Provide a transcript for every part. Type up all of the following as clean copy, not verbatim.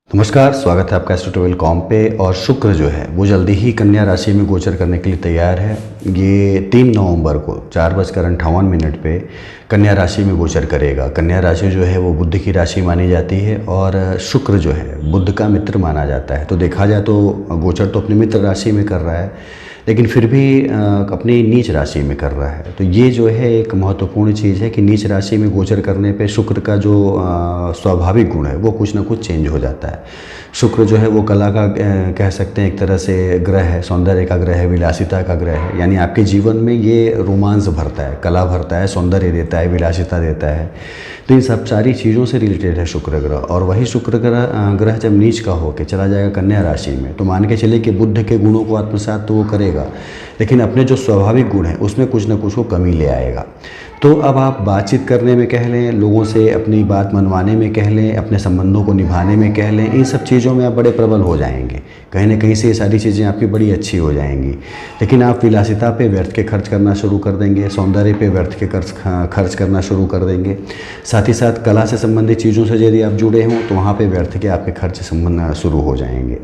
नमस्कार, स्वागत है आपका एस्ट्रो12 पे। और शुक्र जो है वो जल्दी ही कन्या राशि में गोचर करने के लिए तैयार है। ये 3 नवंबर को 4:58 पे कन्या राशि में गोचर करेगा। कन्या राशि जो है वो बुध की राशि मानी जाती है और शुक्र जो है बुध का मित्र माना जाता है। तो देखा जाए तो गोचर तो अपनी मित्र राशि में कर रहा है, लेकिन फिर भी अपनी नीच राशि में कर रहा है। तो ये जो है एक महत्वपूर्ण चीज़ है कि नीच राशि में गोचर करने पे शुक्र का जो स्वाभाविक गुण है वो कुछ ना कुछ चेंज हो जाता है। शुक्र जो है वो कला का कह सकते हैं एक तरह से ग्रह है, सौंदर्य का ग्रह है, विलासिता का ग्रह है। यानी आपके जीवन में ये रोमांस भरता है, कला भरता है, सौंदर्य देता है, विलासिता देता है। तो इन सब सारी चीज़ों से रिलेटेड है शुक्र ग्रह। और वही शुक्र ग्रह जब नीच का होकर चला जाएगा कन्या राशि में, तो मान के चले कि बुध के गुणों को आत्मसात तो वो करेगा, लेकिन अपने जो स्वाभाविक गुण हैं उसमें कुछ ना कुछ वो कमी ले आएगा। तो अब आप बातचीत करने में कह लें, लोगों से अपनी बात मनवाने में कह लें, अपने संबंधों को निभाने में कह लें, इन सब चीज़ों में आप बड़े प्रबल हो जाएंगे। कहीं ना कहीं से ये सारी चीज़ें आपकी बड़ी अच्छी हो जाएंगी। लेकिन आप विलासिता पे व्यर्थ के खर्च करना शुरू कर देंगे, सौंदर्य पे व्यर्थ के खर्च करना शुरू कर देंगे। साथ ही साथ कला से संबंधित चीज़ों से यदि आप जुड़े हों तो वहाँ पे व्यर्थ के आपके खर्च संबंध शुरू हो जाएंगे।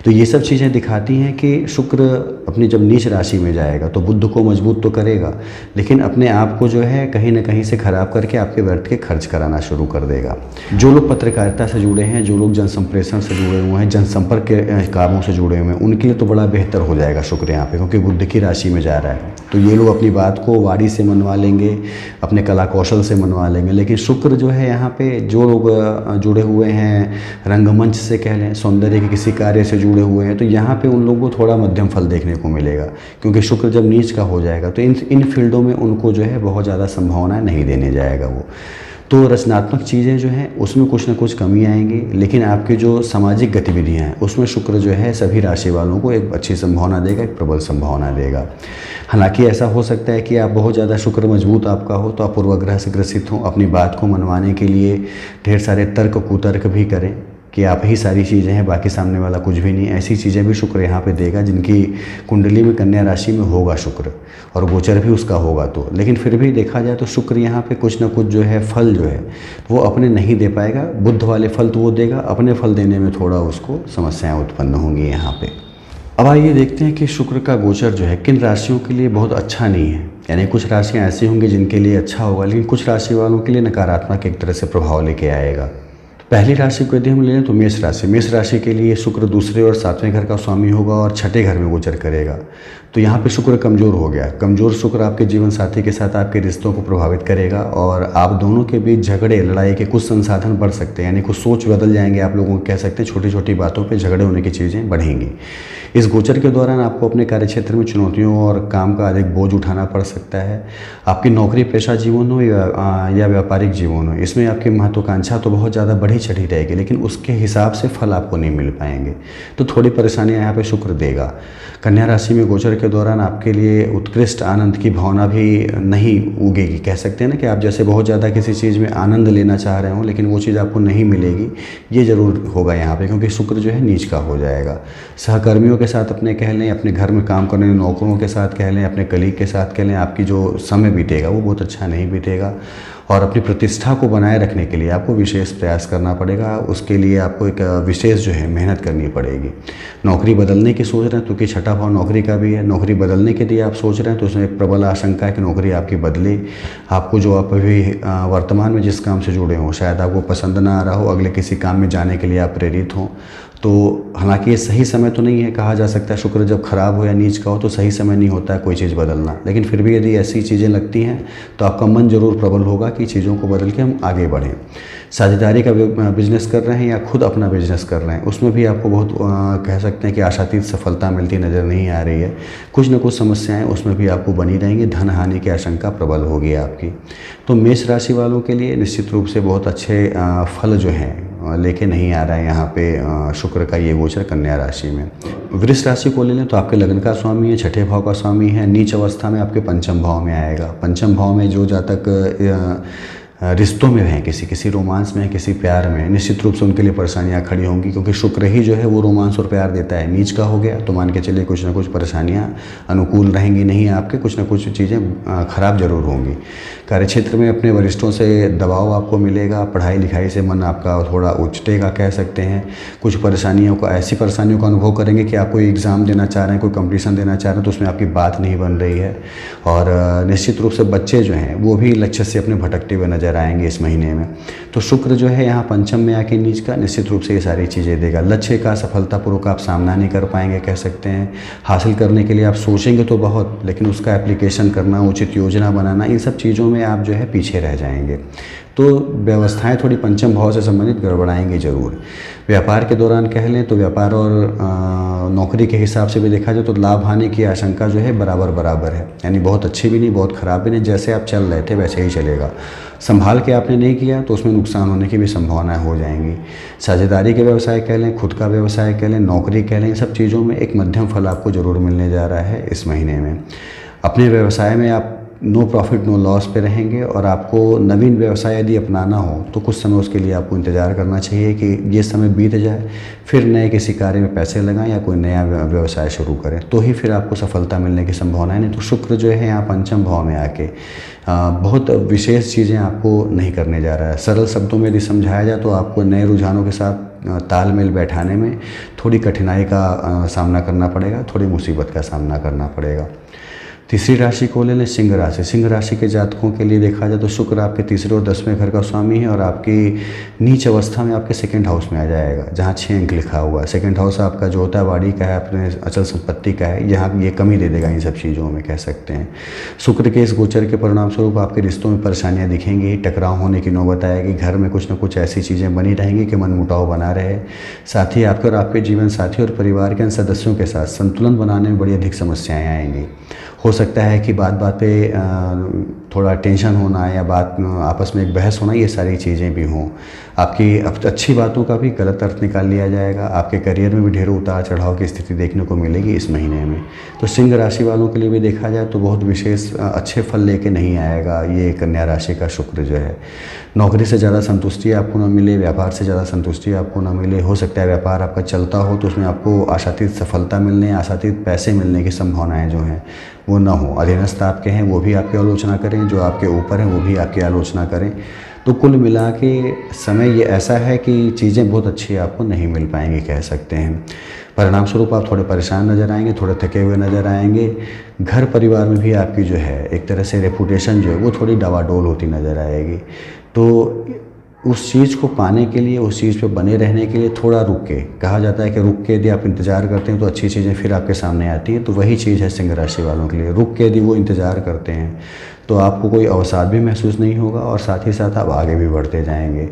तो ये सब चीज़ें दिखाती हैं कि शुक्र अपनी जब नीच राशि में जाएगा तो बुध को मजबूत तो करेगा, लेकिन अपने आप को जो है कहीं ना कहीं से ख़राब करके आपके व्यर्थ के खर्च कराना शुरू कर देगा। जो लोग पत्रकारिता से जुड़े हैं, जो लोग जनसंप्रेषण से जुड़े हुए हैं, जनसंपर्क के कामों से जुड़े हुए हैं, उनके लिए तो बड़ा बेहतर हो जाएगा शुक्र यहाँ पे, क्योंकि बुध की राशि में जा रहा है। तो ये लोग अपनी बात को वाणी से मनवा लेंगे, अपने कला कौशल से मनवा लेंगे। लेकिन शुक्र जो है यहाँ पे जो लोग जुड़े हुए हैं रंगमंच से कह लें, सौंदर्य के किसी कार्य से जुड़े हुए हैं, तो यहाँ पे उन लोगों को थोड़ा मध्यम फल देखने को मिलेगा। क्योंकि शुक्र जब नीच का हो जाएगा तो इन फील्डों में उनको जो है बहुत ज़्यादा संभावनाएं नहीं देने जाएगा वो। तो रचनात्मक चीज़ें जो हैं उसमें कुछ ना कुछ कमी आएंगी, लेकिन आपकी जो सामाजिक गतिविधियां हैं उसमें शुक्र जो है सभी राशि वालों को एक अच्छी संभावना देगा, एक प्रबल संभावना देगा। हालांकि ऐसा हो सकता है कि आप बहुत ज़्यादा शुक्र मजबूत आपका हो तो आप पूर्वाग्रह से ग्रसित हों, अपनी बात को मनवाने के लिए ढेर सारे तर्क कुतर्क भी करें कि आप ही सारी चीज़ें हैं, बाकी सामने वाला कुछ भी नहीं। ऐसी चीज़ें भी शुक्र यहाँ पे देगा जिनकी कुंडली में कन्या राशि में होगा शुक्र, और गोचर भी उसका होगा। तो लेकिन फिर भी देखा जाए तो शुक्र यहाँ पे कुछ ना कुछ जो है फल जो है वो अपने नहीं दे पाएगा। बुध वाले फल तो वो देगा, अपने फल देने में थोड़ा उसको समस्याएँ उत्पन्न होंगी यहाँ पर। अब आइए देखते हैं कि शुक्र का गोचर जो है किन राशियों के लिए बहुत अच्छा नहीं है। यानी कुछ राशियाँ ऐसी होंगी जिनके लिए अच्छा होगा, लेकिन कुछ राशि वालों के लिए नकारात्मक एक तरह से प्रभाव लेके आएगा। पहली राशि को यदि हम ले लें तो मेष राशि। मेष राशि के लिए शुक्र दूसरे और 7वें घर का स्वामी होगा और छठे घर में गोचर करेगा। तो यहाँ पे शुक्र कमज़ोर हो गया। कमज़ोर शुक्र आपके जीवन साथी के साथ आपके रिश्तों को प्रभावित करेगा और आप दोनों के बीच झगड़े लड़ाई के कुछ संसाधन बढ़ सकते हैं। यानी कुछ सोच बदल जाएंगे, आप लोगों को कह सकते हैं छोटी छोटी बातों पर झगड़े होने की चीज़ें बढ़ेंगी। इस गोचर के दौरान आपको अपने कार्यक्षेत्र में चुनौतियों और काम का अधिक बोझ उठाना पड़ सकता है। आपकी नौकरी पेशा जीवन हो या व्यापारिक जीवन हो, इसमें आपकी महत्वाकांक्षा तो बहुत ज़्यादा बढ़ी चढ़ी रहेगी, लेकिन उसके हिसाब से फल आपको नहीं मिल पाएंगे। तो थोड़ी परेशानियां यहाँ पे शुक्र देगा। कन्या राशि में गोचर के दौरान आपके लिए उत्कृष्ट आनंद की भावना भी नहीं उगेगी। कह सकते हैं ना कि आप जैसे बहुत ज़्यादा किसी चीज़ में आनंद लेना चाह रहे हो, लेकिन वो चीज़ आपको नहीं मिलेगी, ये ज़रूर होगा यहाँ पे, क्योंकि शुक्र जो है नीच का हो जाएगा। सहकर्मियों के साथ अपने कह लें, अपने घर में काम करने वाले नौकरों के साथ कह लें, अपने कलीग के साथ कह लें, आपकी जो समय बीतेगा वो बहुत अच्छा नहीं बीतेगा। और अपनी प्रतिष्ठा को बनाए रखने के लिए आपको विशेष प्रयास करना पड़ेगा। उसके लिए आपको एक विशेष जो है मेहनत करनी पड़ेगी। नौकरी बदलने की सोच रहे हैं, क्योंकि छठा भाव नौकरी का भी है, नौकरी बदलने के लिए आप सोच रहे हैं तो उसमें एक प्रबल आशंका है कि नौकरी आपकी बदले। आपको जो आप अभी वर्तमान में जिस काम से जुड़े हों शायद आपको पसंद ना आ रहा हो, अगले किसी काम में जाने के लिए आप प्रेरित हों। तो हालांकि ये सही समय तो नहीं है, कहा जा सकता है शुक्र जब खराब हो या नीच का हो तो सही समय नहीं होता है कोई चीज़ बदलना। लेकिन फिर भी यदि ऐसी चीज़ें लगती हैं तो आपका मन जरूर प्रबल होगा कि चीज़ों को बदल के हम आगे बढ़ें। साझेदारी का बिजनेस कर रहे हैं या खुद अपना बिजनेस कर रहे हैं, उसमें भी आपको बहुत कह सकते हैं कि आशातीत सफलता मिलती नज़र नहीं आ रही है। कुछ न कुछ समस्याएं उसमें भी आपको बनी रहेंगी, धन हानि की आशंका प्रबल होगी आपकी। तो मेष राशि वालों के लिए निश्चित रूप से बहुत अच्छे फल जो हैं लेके नहीं आ रहा है यहाँ पे शुक्र का ये गोचर कन्या राशि में। वृष राशि को ले लें तो आपके लग्न का स्वामी है, छठे भाव का स्वामी है, नीच अवस्था में आपके पंचम भाव में आएगा। पंचम भाव में जो जातक रिश्तों में हैं, किसी किसी रोमांस में हैं, किसी प्यार में, निश्चित रूप से उनके लिए परेशानियां खड़ी होंगी, क्योंकि शुक्र ही जो है वो रोमांस और प्यार देता है। नीच का हो गया तो मान के चलिए कुछ ना कुछ परेशानियां अनुकूल रहेंगी नहीं, आपके कुछ ना कुछ चीज़ें खराब जरूर होंगी। कार्यक्षेत्र में अपने वरिष्ठों से दबाव आपको मिलेगा, पढ़ाई लिखाई से मन आपका थोड़ा उचटेगा कह सकते हैं। कुछ परेशानियों को, ऐसी परेशानियों का अनुभव करेंगे कि आप कोई एग्ज़ाम देना चाह रहे हैं, कोई कंपटीशन देना चाह रहे हैं, तो उसमें आपकी बात नहीं बन रही है। और निश्चित रूप से बच्चे जो हैं वो भी लक्ष्य से अपने भटकते हुए नजर आएंगे इस महीने में। तो शुक्र जो है यहाँ पंचम में आके नीच का निश्चित रूप से ये सारी चीज़ें देगा। लक्ष्य का सफलतापूर्वक आप सामना नहीं कर पाएंगे कह सकते हैं। हासिल करने के लिए आप सोचेंगे तो बहुत, लेकिन उसका एप्लीकेशन करना, उचित योजना बनाना, इन सब चीज़ों में आप जो है पीछे रह जाएंगे। तो व्यवस्थाएं थोड़ी पंचम भाव से संबंधित गड़बड़ाएंगी जरूर। व्यापार के दौरान कह लें तो व्यापार और नौकरी के हिसाब से भी देखा जाए तो लाभ हानि की आशंका जो है बराबर बराबर है, यानी बहुत अच्छी भी नहीं बहुत ख़राब भी नहीं, जैसे आप चल रहे थे वैसे ही चलेगा। संभाल के आपने नहीं किया तो उसमें नुकसान होने की भी संभावनाएं हो जाएंगी। साझेदारी के व्यवसाय कह लें, खुद का व्यवसाय कह लें, नौकरी कह लें, इन सब चीज़ों में एक मध्यम फल आपको ज़रूर मिलने जा रहा है इस महीने में। अपने व्यवसाय में आप नो प्रॉफिट नो लॉस पे रहेंगे, और आपको नवीन व्यवसाय यदि अपनाना हो तो कुछ समय उसके लिए आपको इंतज़ार करना चाहिए कि ये समय बीत जाए, फिर नए किसी कार्य में पैसे लगाएं या कोई नया व्यवसाय शुरू करें, तो ही फिर आपको सफलता मिलने की संभावना है। नहीं तो शुक्र जो है यहाँ पंचम भाव में आके बहुत विशेष चीज़ें आपको नहीं करने जा रहा है। सरल शब्दों में यदि समझाया जाए तो आपको नए रुझानों के साथ तालमेल बैठाने में थोड़ी कठिनाई का सामना करना पड़ेगा, थोड़ी मुसीबत का सामना करना पड़ेगा। तीसरी राशि को ले लें सिंह राशि। सिंह राशि के जातकों के लिए देखा जाए तो शुक्र आपके तीसरे और 10वें घर का स्वामी है, और आपकी नीच अवस्था में आपके सेकंड हाउस में आ जाएगा, जहाँ 6 अंक लिखा हुआ है। सेकंड हाउस आपका जो होता है वाड़ी का है, अपने अचल संपत्ति का है, यहाँ ये कमी दे देगा इन सब चीज़ों में कह सकते हैं। शुक्र के इस गोचर के परिणाम स्वरूप आपके रिश्तों में परेशानियाँ दिखेंगी, टकराव होने की नौबत आएगी, घर में कुछ ना कुछ ऐसी चीज़ें बनी रहेंगी कि मनमुटाव बना रहे। साथ ही आपके और आपके जीवन साथी और परिवार के अन्य सदस्यों के साथ संतुलन बनाने में बड़ी अधिक समस्याएँ आएंगी। हो सकता है कि बात बात पे थोड़ा टेंशन होना या बात आपस में एक बहस होना, ये सारी चीज़ें भी हों। आपकी अच्छी बातों का भी गलत अर्थ निकाल लिया जाएगा। आपके करियर में भी ढेरों उतार चढ़ाव की स्थिति देखने को मिलेगी इस महीने में। तो सिंह राशि वालों के लिए भी देखा जाए तो बहुत विशेष अच्छे फल लेके नहीं आएगा ये कन्या राशि का शुक्र जो है। नौकरी से ज़्यादा संतुष्टि आपको ना मिले, व्यापार से ज़्यादा संतुष्टि आपको ना मिले। हो सकता है व्यापार आपका चलता हो तो उसमें आपको आशातीत सफलता मिलने, आशातीत पैसे मिलने की संभावनाएं जो हैं वो ना हो। अधीनस्थ आपके हैं वो भी आपकी आलोचना करें, जो आपके ऊपर हैं वो भी आपकी आलोचना करें। तो कुल मिला के समय ये ऐसा है कि चीज़ें बहुत अच्छी आपको नहीं मिल पाएंगी कह सकते हैं। परिणाम स्वरूप आप थोड़े परेशान नज़र आएंगे, थोड़े थके हुए नज़र आएंगे। घर परिवार में भी आपकी जो है एक तरह से रेपुटेशन जो है वो थोड़ी डवाडोल होती नज़र आएगी। तो उस चीज़ को पाने के लिए, उस चीज़ पे बने रहने के लिए थोड़ा रुक के, कहा जाता है कि रुक के यदि आप इंतज़ार करते हैं तो अच्छी चीज़ें फिर आपके सामने आती हैं। तो वही चीज़ है सिंह राशि वालों के लिए। रुक के यदि वो इंतज़ार करते हैं तो आपको कोई अवसाद भी महसूस नहीं होगा, और साथ ही साथ आप आगे भी बढ़ते जाएंगे।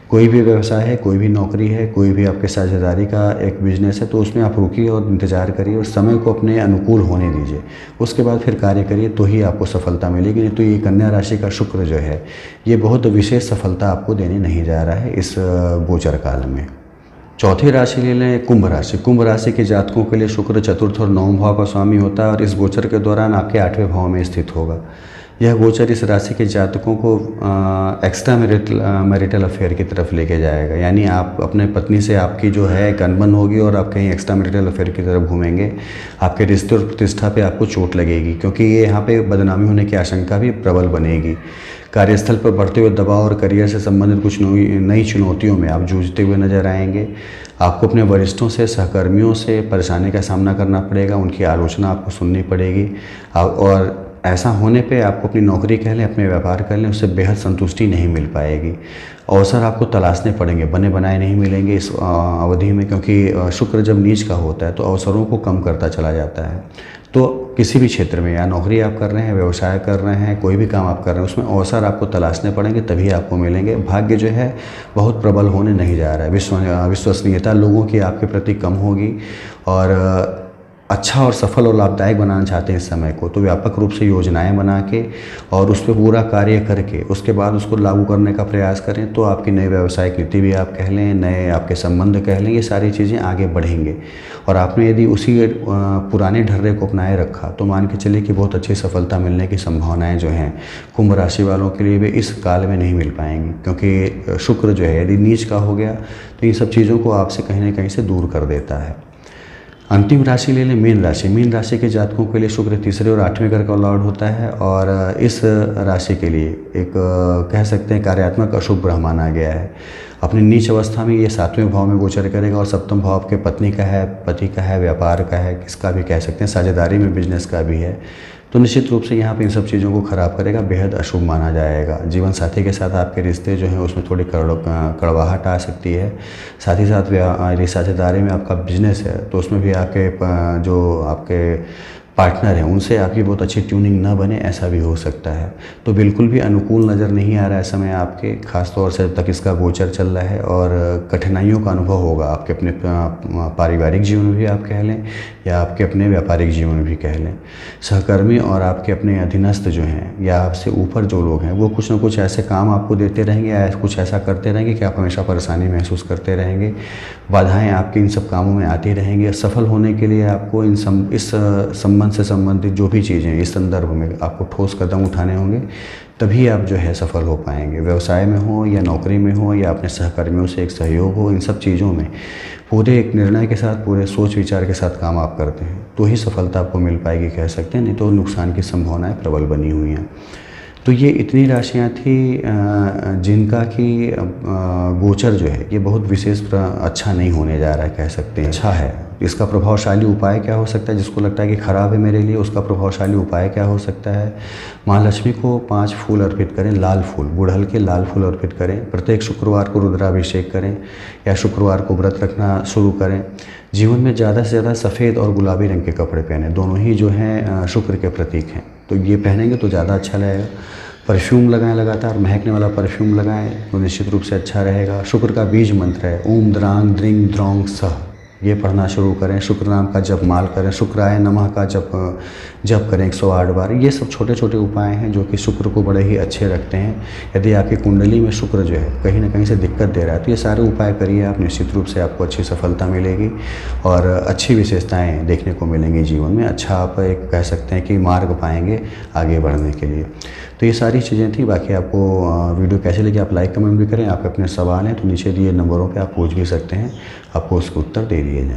कोई भी व्यवसाय है, कोई भी नौकरी है, कोई भी आपके साझेदारी का एक बिजनेस है, तो उसमें आप रुकिए और इंतज़ार करिए और समय को अपने अनुकूल होने दीजिए। उसके बाद फिर कार्य करिए तो ही आपको सफलता मिलेगी। नहीं तो ये कन्या राशि का शुक्र जो है ये बहुत विशेष सफलता आपको देने नहीं जा रहा है इस गोचर काल में। चौथी राशि ले लें कुंभ राशि। कुंभ राशि के जातकों के लिए शुक्र चतुर्थ और 9वें भाव का स्वामी होता है, और इस गोचर के दौरान आपके 8वें भाव में स्थित होगा। यह गोचर इस राशि के जातकों को एक्स्ट्रा मैरिटल अफेयर की तरफ लेके जाएगा, यानी आप अपने पत्नी से आपकी जो है एक अनबन होगी और आप कहीं एक्स्ट्रा मैरिटल अफेयर की तरफ घूमेंगे। आपके रिश्ते और प्रतिष्ठा पे आपको चोट लगेगी, क्योंकि ये यहाँ पे बदनामी होने की आशंका भी प्रबल बनेगी। कार्यस्थल पर बढ़ते हुए दबाव और करियर से संबंधित कुछ नई चुनौतियों में आप जूझते हुए नजर आएंगे। आपको अपने वरिष्ठों से, सहकर्मियों से परेशानी का सामना करना पड़ेगा, उनकी आलोचना आपको सुननी पड़ेगी, और ऐसा होने पे आपको अपनी नौकरी कह लें, अपने व्यापार कह लें, उससे बेहद संतुष्टि नहीं मिल पाएगी। अवसर आपको तलाशने पड़ेंगे, बने बनाए नहीं मिलेंगे इस अवधि में, क्योंकि शुक्र जब नीच का होता है तो अवसरों को कम करता चला जाता है। तो किसी भी क्षेत्र में, या नौकरी आप कर रहे हैं, व्यवसाय कर रहे हैं, कोई भी काम आप कर रहे हैं, उसमें अवसर आपको तलाशने पड़ेंगे तभी आपको मिलेंगे। भाग्य जो है बहुत प्रबल होने नहीं जा रहा है। विश्वसनीयता लोगों की आपके प्रति कम होगी, और अच्छा और सफल और लाभदायक बनाना चाहते हैं इस समय को, तो व्यापक रूप से योजनाएं बना के और उस पर पूरा कार्य करके उसके बाद उसको लागू करने का प्रयास करें, तो आपकी नई व्यावसायिक नीति भी आप कह लें, नए आपके संबंध कह लें, ये सारी चीज़ें आगे बढ़ेंगे। और आपने यदि उसी पुराने ढर्रे को अपनाए रखा तो मान के चलिए कि बहुत अच्छी सफलता मिलने की संभावनाएँ जो हैं कुंभ राशि वालों के लिए भी इस काल में नहीं मिल पाएंगी, क्योंकि शुक्र जो है यदि नीच का हो गया तो इन सब चीज़ों को आपसे कहीं ना कहीं से दूर कर देता है। अंतिम राशि ले लें मीन राशि। मीन राशि के जातकों के लिए शुक्र तीसरे और 8वें घर का लॉर्ड होता है और इस राशि के लिए एक कह सकते हैं कार्यात्मक अशुभ ग्रह माना गया है। अपनी नीच अवस्था में ये 7वें भाव में गोचर करेगा और सप्तम भाव आपके पत्नी का है, पति का है, व्यापार का है, किसका भी कह सकते हैं, साझेदारी में बिजनेस का भी है। तो निश्चित रूप से यहाँ पे इन सब चीज़ों को ख़राब करेगा, बेहद अशुभ माना जाएगा। जीवन साथी के साथ आपके रिश्ते जो हैं उसमें थोड़ी कड़वाहट आ सकती है। साथ ही साथ यदि साझेदारी में आपका बिजनेस है तो उसमें भी आपके जो आपके पार्टनर हैं उनसे आपकी बहुत अच्छी ट्यूनिंग ना बने, ऐसा भी हो सकता है। तो बिल्कुल भी अनुकूल नज़र नहीं आ रहा है समय आपके, ख़ास तौर से तक इसका गोचर चल रहा है और कठिनाइयों का अनुभव होगा आपके अपने पारिवारिक जीवन में भी आप कह लें या आपके अपने व्यापारिक जीवन में भी कह लें। सहकर्मी और आपके अपने अधीनस्थ जो हैं या आपसे ऊपर जो लोग हैं वो कुछ ना कुछ ऐसे काम आपको देते रहेंगे या कुछ ऐसा करते रहेंगे कि आप हमेशा परेशानी महसूस करते रहेंगे। बाधाएँ आपके इन सब कामों में आती रहेंगी। सफल होने के लिए आपको इस संबंध से संबंधित जो भी चीज़ें इस संदर्भ में आपको ठोस कदम उठाने होंगे, तभी आप जो है सफल हो पाएंगे। व्यवसाय में हो या नौकरी में हो या अपने सहकर्मियों से एक सहयोग हो, इन सब चीज़ों में पूरे एक निर्णय के साथ, पूरे सोच विचार के साथ काम आप करते हैं तो ही सफलता आपको मिल पाएगी कह सकते हैं, नहीं तो नुकसान की संभावनाएं प्रबल बनी हुई हैं। तो ये इतनी राशियाँ थी जिनका कि गोचर जो है ये बहुत विशेष अच्छा नहीं होने जा रहा है कह सकते हैं। अच्छा है, इसका प्रभावशाली उपाय क्या हो सकता है? जिसको लगता है कि खराब है मेरे लिए, उसका प्रभावशाली उपाय क्या हो सकता है? माँ लक्ष्मी को 5 फूल अर्पित करें, लाल फूल, गुड़हल के लाल फूल अर्पित करें। प्रत्येक शुक्रवार को रुद्राभिषेक करें या शुक्रवार को व्रत रखना शुरू करें। जीवन में ज़्यादा से ज़्यादा सफ़ेद और गुलाबी रंग के कपड़े पहने, दोनों ही जो हैं शुक्र के प्रतीक हैं, तो ये पहनेंगे तो ज़्यादा अच्छा रहेगा। परफ्यूम लगाएं, लगातार महकने वाला परफ्यूम लगाएं तो निश्चित रूप से अच्छा रहेगा। शुक्र का बीज मंत्र है ओम द्रांग द्रिंग द्रोंग सह, ये पढ़ना शुरू करें। शुक्र नाम का जप माल करें। शुक्राय नमः का जप करें 108 बार। ये सब छोटे छोटे उपाय हैं जो कि शुक्र को बड़े ही अच्छे रखते हैं। यदि आपकी कुंडली में शुक्र जो है कहीं ना कहीं से दिक्कत दे रहा है तो ये सारे उपाय करिए आप, निश्चित रूप से आपको अच्छी सफलता मिलेगी और अच्छी विशेषताएँ देखने को मिलेंगी जीवन में। अच्छा आप एक कह सकते हैं कि मार्ग पाएंगे आगे बढ़ने के लिए। तो ये सारी चीज़ें थी। बाकी आपको वीडियो कैसे लगी आप लाइक कमेंट भी करें। आपके अपने सवाल हैं तो नीचे दिए नंबरों पे आप पूछ भी सकते हैं, आपको उसके उत्तर दे दिए जाएँ।